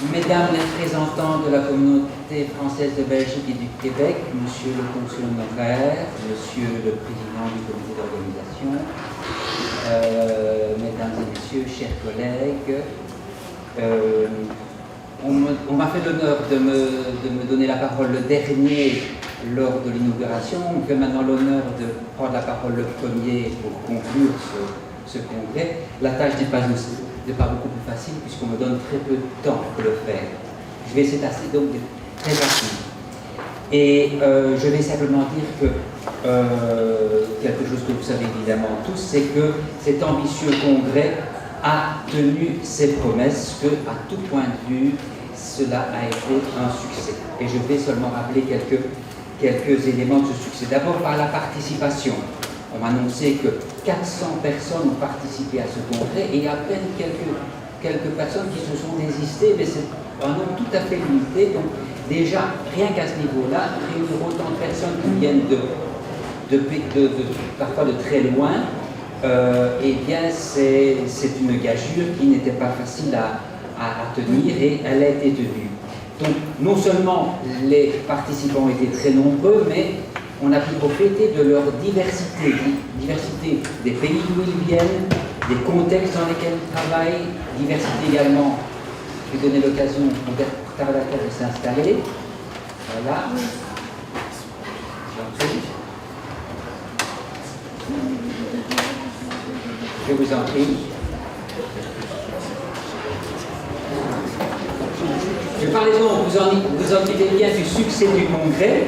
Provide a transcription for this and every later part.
Mesdames les représentants de la communauté française de Belgique et du Québec, Monsieur le consul honoraire, Monsieur le président du comité d'organisation, Mesdames et Messieurs, chers collègues, on m'a fait l'honneur de me donner la parole le dernier lors de l'inauguration. On me fait maintenant l'honneur de prendre la parole le premier pour conclure ce congrès. La tâche n'est pas beaucoup plus facile puisqu'on me donne très peu de temps pour le faire. Je vais essayer d'être donc très rapide. Et je vais simplement dire que quelque chose que vous savez évidemment tous, c'est que cet ambitieux congrès a tenu ses promesses, que à tout point de vue, cela a été un succès. Et je vais seulement rappeler quelques éléments de ce succès. D'abord par la participation. On m'a annoncé que 400 personnes ont participé à ce congrès et à peine quelques personnes qui se sont désistées, mais c'est un nombre tout à fait limité. Donc déjà, rien qu'à ce niveau-là, réunir autant de personnes qui viennent parfois de très loin, eh bien c'est une gageure qui n'était pas facile à tenir et elle a été tenue. Donc non seulement les participants étaient très nombreux, mais on a pu profiter de leur diversité des pays d'où ils viennent, des contextes dans lesquels ils travaillent, diversité également qui donnait l'occasion aux retardataires de s'installer. Voilà. Je vous en prie. Je parlais donc, vous en dites bien du succès du congrès.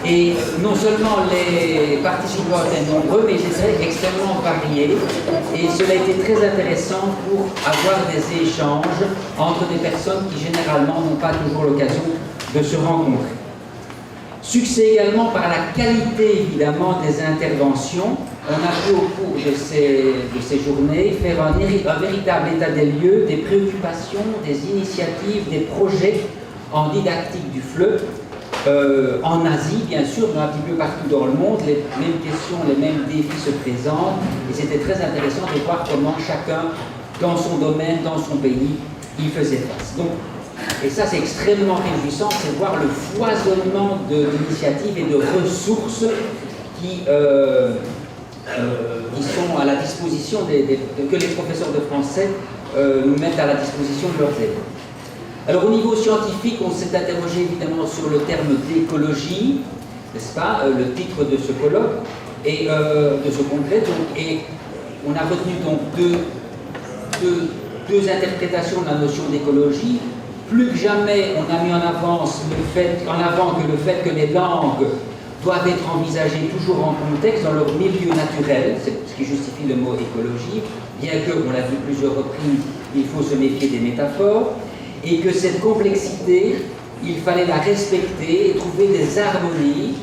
Et non seulement les participants étaient nombreux, mais ils étaient extrêmement variés. Et cela a été très intéressant pour avoir des échanges entre des personnes qui généralement n'ont pas toujours l'occasion de se rencontrer. Succès également par la qualité évidemment des interventions. On a pu au cours de ces journées faire un véritable état des lieux, des préoccupations, des initiatives, des projets en didactique du FLE. En Asie, bien sûr, mais un petit peu partout dans le monde, les mêmes questions, les mêmes défis se présentent, et c'était très intéressant de voir comment chacun, dans son domaine, dans son pays, y faisait face. Donc, et ça, c'est extrêmement réjouissant, c'est de voir le foisonnement d'initiatives et de ressources qui sont à la disposition que les professeurs de français nous mettent à la disposition de leurs élèves. Alors au niveau scientifique, on s'est interrogé évidemment sur le terme d'écologie, n'est-ce pas, le titre de ce colloque et de ce congrès. Donc, et on a retenu donc deux interprétations de la notion d'écologie. Plus que jamais, on a mis en avant que le fait que les langues doivent être envisagées toujours en contexte, dans leur milieu naturel, c'est ce qui justifie le mot écologie, bien que, on l'a vu plusieurs reprises, il faut se méfier des métaphores. Et que cette complexité, il fallait la respecter et trouver des harmonies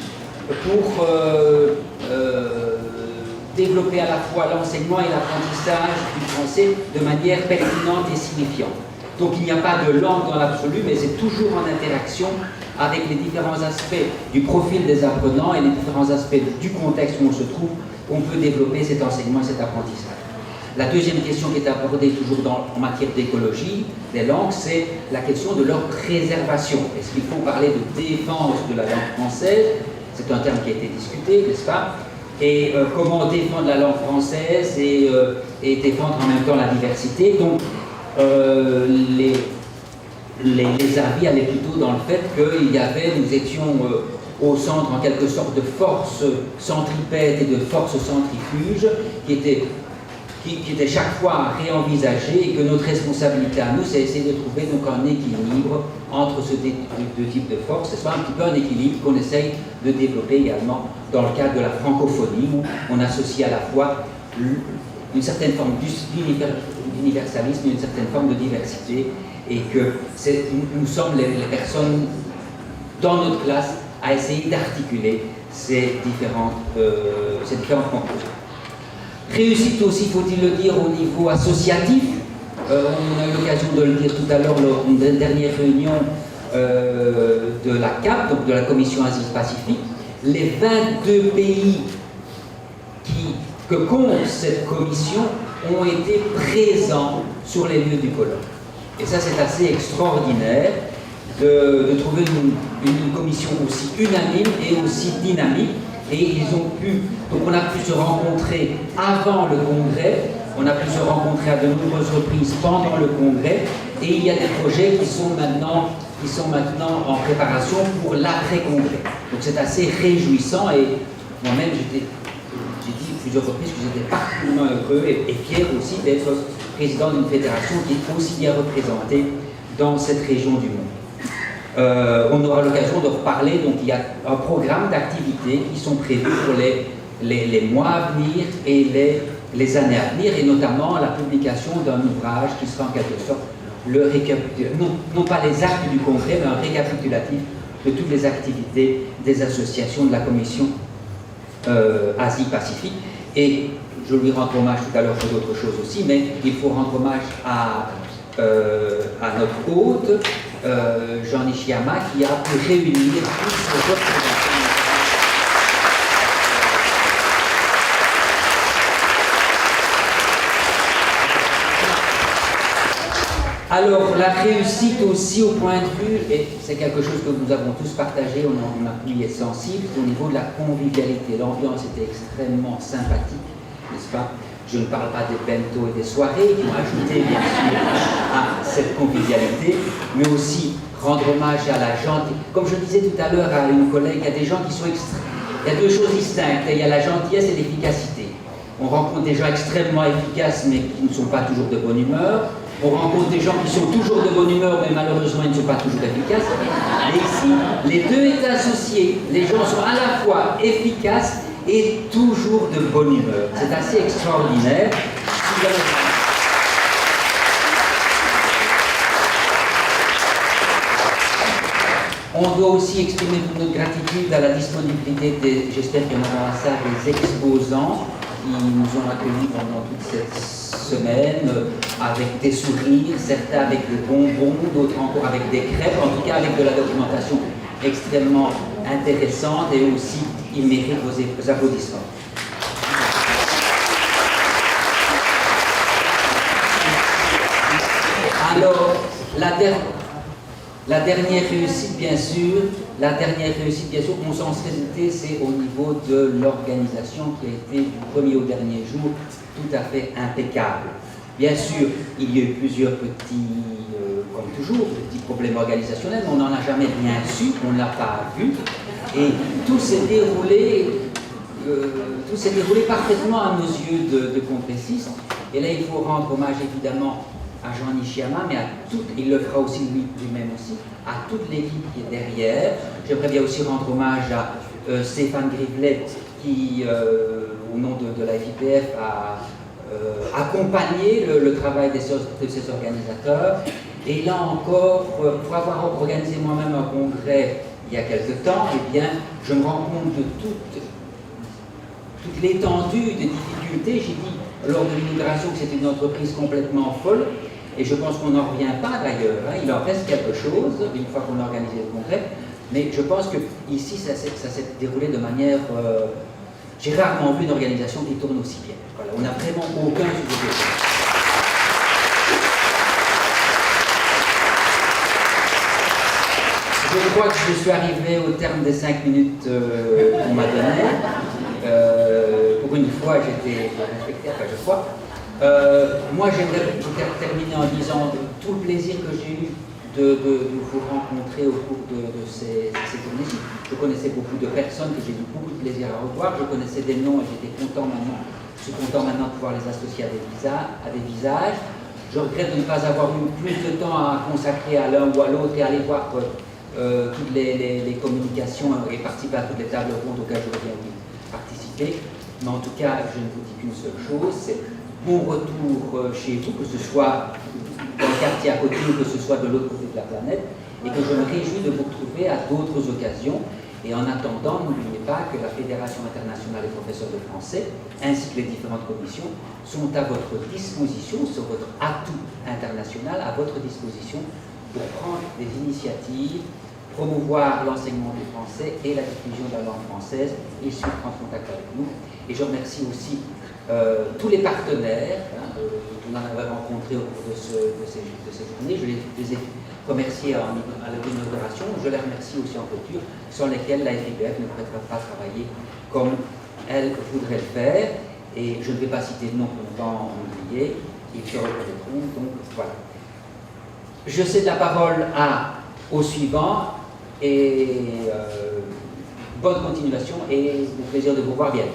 pour développer à la fois l'enseignement et l'apprentissage du français de manière pertinente et signifiante. Donc il n'y a pas de langue dans l'absolu, mais c'est toujours en interaction avec les différents aspects du profil des apprenants et les différents aspects du contexte où on se trouve, qu'on peut développer cet enseignement et cet apprentissage. La deuxième question qui est abordée toujours en matière d'écologie des langues, c'est la question de leur préservation. Est-ce qu'il faut parler de défense de la langue française? C'est un terme qui a été discuté, n'est-ce pas? Et comment défendre la langue française et défendre en même temps la diversité. Donc, les avis allaient plutôt dans le fait nous étions au centre en quelque sorte de force centripète et de force centrifuge qui était chaque fois réenvisagé et que notre responsabilité à nous, c'est essayer de trouver donc un équilibre entre ces deux types de forces. C'est un petit peu un équilibre qu'on essaye de développer également dans le cadre de la francophonie, où on associe à la fois une certaine forme d'universalisme et une certaine forme de diversité, et que nous sommes les personnes dans notre classe à essayer d'articuler ces différentes composantes. Réussite aussi, faut-il le dire, au niveau associatif. On a eu l'occasion de le dire tout à l'heure lors d'une dernière réunion de la CAP, donc de la Commission Asie-Pacifique. Les 22 pays que compte cette commission ont été présents sur les lieux du colloque. Et ça, c'est assez extraordinaire de trouver une commission aussi unanime et aussi dynamique. Et ils ont pu, donc on a pu se rencontrer avant le congrès, on a pu se rencontrer à de nombreuses reprises pendant le congrès, et il y a des projets qui sont maintenant en préparation pour l'après-congrès. Donc c'est assez réjouissant, et moi-même j'ai dit plusieurs reprises que j'étais particulièrement heureux et fier aussi d'être président d'une fédération qui est aussi bien représentée dans cette région du monde. On aura l'occasion de reparler, donc il y a un programme d'activités qui sont prévus pour les mois à venir et les années à venir, et notamment la publication d'un ouvrage qui sera en quelque sorte le récapitulatif, non pas les actes du congrès, mais un récapitulatif de toutes les activités des associations de la commission Asie-Pacifique. Et je lui rends hommage tout à l'heure pour d'autres choses aussi, mais il faut rendre hommage à notre hôte, Jean Nishiyama, qui a pu réunir toutes ces représentations. Alors, la réussite aussi au point de vue, et c'est quelque chose que nous avons tous partagé, on a pu y être sensible, au niveau de la convivialité. L'ambiance était extrêmement sympathique, n'est-ce pas? Je ne parle pas des bento et des soirées qui ont ajouté, bien sûr, à cette convivialité, mais aussi rendre hommage à la gentillesse. Comme je disais tout à l'heure à une collègue, il y a des gens qui sont il y a deux choses distinctes, il y a la gentillesse et l'efficacité. On rencontre des gens extrêmement efficaces, mais qui ne sont pas toujours de bonne humeur. On rencontre des gens qui sont toujours de bonne humeur, mais malheureusement, ils ne sont pas toujours efficaces. Et ici, les deux étaient associés. Les gens sont à la fois efficaces et toujours de bonne humeur. C'est assez extraordinaire. On doit aussi exprimer toute notre gratitude à la disponibilité j'espère qu'il y en aura ça, des exposants qui nous ont accueillis pendant toute cette semaine, avec des sourires, certains avec des bonbons, d'autres encore avec des crêpes, en tout cas avec de la documentation extrêmement intéressante, et aussi ils méritent vos applaudissements. Alors, la dernière réussite, bien sûr, mon sens résulté, c'est au niveau de l'organisation qui a été du premier au dernier jour tout à fait impeccable. Bien sûr, il y a eu plusieurs petits, comme toujours, petits problèmes organisationnels, mais on n'en a jamais rien su, on ne l'a pas vu, et tout s'est déroulé parfaitement à nos yeux de congressistes. Et là, il faut rendre hommage évidemment à Jean Nishiyama, mais à toute, il le fera aussi lui-même aussi, à toute l'équipe qui est derrière. J'aimerais bien aussi rendre hommage à Stéphane Grivelet, qui, au nom de la FIPF, a accompagné le travail de ces organisateurs. Et là encore, pour avoir organisé moi-même un congrès il y a quelque temps, eh bien, je me rends compte de toute l'étendue des difficultés. J'ai dit lors de l'inauguration que c'était une entreprise complètement folle, et je pense qu'on n'en revient pas d'ailleurs, hein. Il en reste quelque chose une fois qu'on a organisé le congrès, mais je pense que ici ça s'est déroulé de manière... j'ai rarement vu une organisation qui tourne aussi bien. Voilà, on n'a vraiment aucun sujet. Je crois que je suis arrivé au terme des 5 minutes qu'on m'a donné. Pour une fois, j'étais respecté, enfin je crois. Moi, j'aimerais terminer en disant tout le plaisir que j'ai eu de vous rencontrer au cours de ces tournées-ci. Je connaissais beaucoup de personnes que j'ai eu beaucoup de plaisir à revoir. Je connaissais des noms et j'étais content maintenant. Je suis content maintenant de pouvoir les associer à des visages. Je regrette de ne pas avoir eu plus de temps à consacrer à l'un ou à l'autre et aller voir toutes les communications et participer à toutes les tables rondes auxquelles j'aurais bien voulu participer. Mais en tout cas, je ne vous dis qu'une seule chose, c'est bon retour chez vous, que ce soit dans le quartier à côté ou que ce soit de l'autre côté de la planète, et que je me réjouis de vous retrouver à d'autres occasions. Et en attendant, n'oubliez pas que la Fédération internationale des professeurs de français, ainsi que les différentes commissions, sont à votre disposition, sur votre atout international, à votre disposition pour prendre des initiatives promouvoir l'enseignement du français et la diffusion de la langue française. Ils sont en contact avec nous. Et je remercie aussi tous les partenaires qu'on avait rencontrés au cours de ces journées. Je les ai remerciés à l'inauguration. Je les remercie aussi en clôture, sans lesquels la FIBF ne pourrait pas travailler comme elle voudrait le faire. Et je ne vais pas citer de nom pour ne pas en oublier. Ils se reconnaîtront. Donc voilà. Je cède la parole au suivant et bonne continuation et au plaisir de vous voir bientôt.